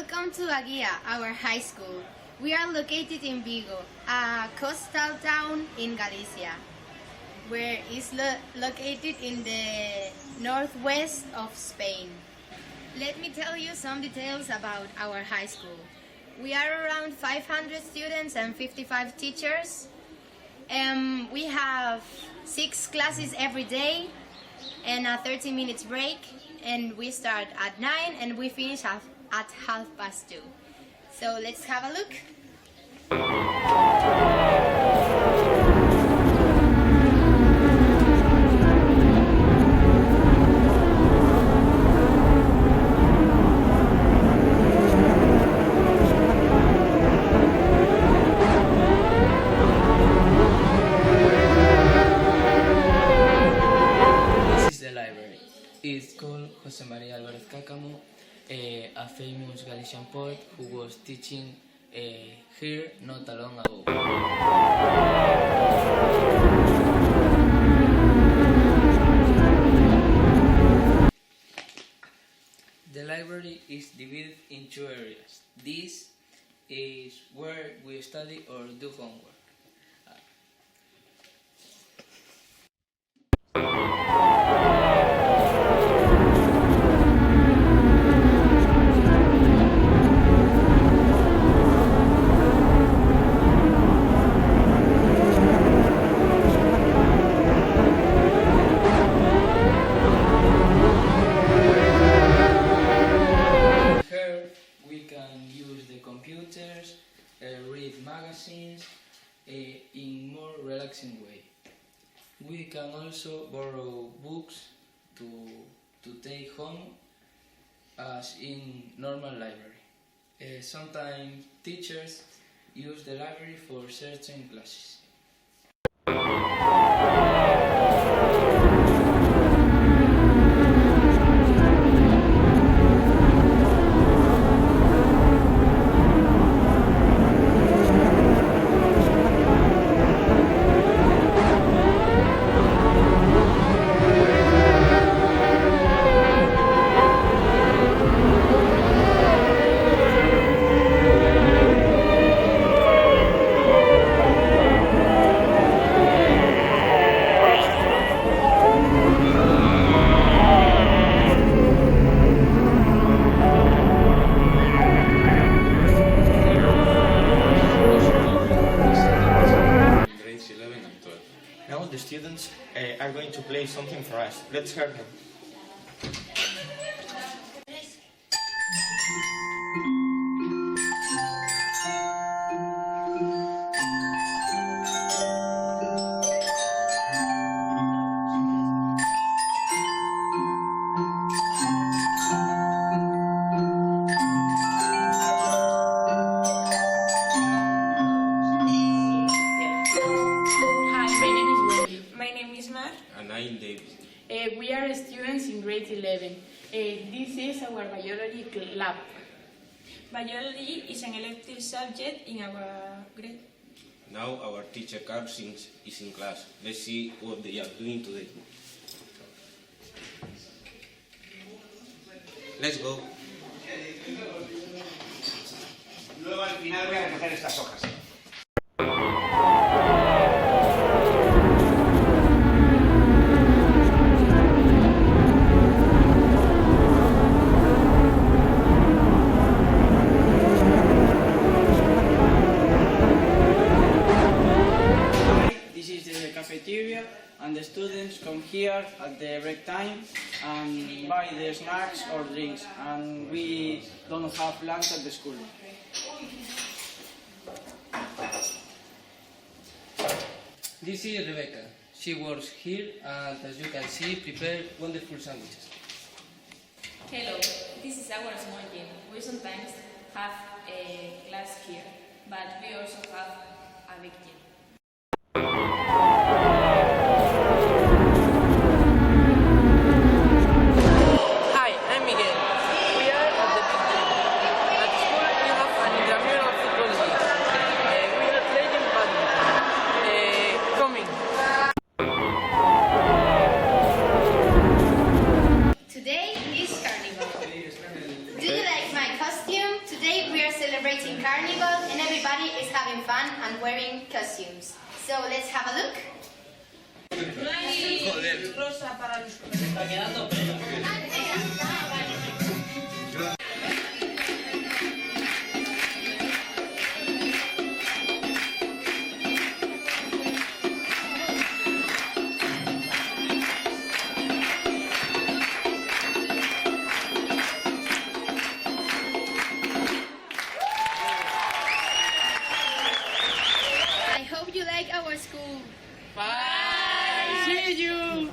Welcome to Aguia, our high school. We are located in Vigo, a coastal town in Galicia, where it's located in the northwest of Spain. Let me tell you some details about our high school. We are around 500 students and 55 teachers. We have 6 classes every day and a 30 minutes break, and we start at 9 and we finish at 2:30. So let's have a look. This is the library. It's called José María Álvarez Cáccamo, a famous Galician poet who was teaching here not long ago. The library is divided in 2 areas. This is where we study or do homework. Here we can use the computers, read magazines in more relaxing way. We can also borrow books to take home as in normal library. Sometimes teachers use the library for certain classes. Grades 11 and 12. Now the students are going to play something for us. Let's hear them. Hi, my name is Wendy. My name is Mar. And I'm David. We are students in grade 11. This is our biology lab. Biology is an elective subject in our grade. Now our teacher Carl is in class. Let's see what they are doing today. Let's go. Luego al final voy a recoger estas hojas. This is the cafeteria, and the students come here at the break time and buy the snacks or drinks, and we don't have lunch at the school. This is Rebecca. She works here and, as you can see, prepare wonderful sandwiches. Hello, this is our small gym. We sometimes have a class here, but we also have a big gym. Hi, I'm Miguel. We are at the big gym. At school, we have an intramural football league. We are playing badminton. Coming. Today is Carnival. Do you like my costume? So let's have a look. Rosa para los I hope you like our school. Bye! See you!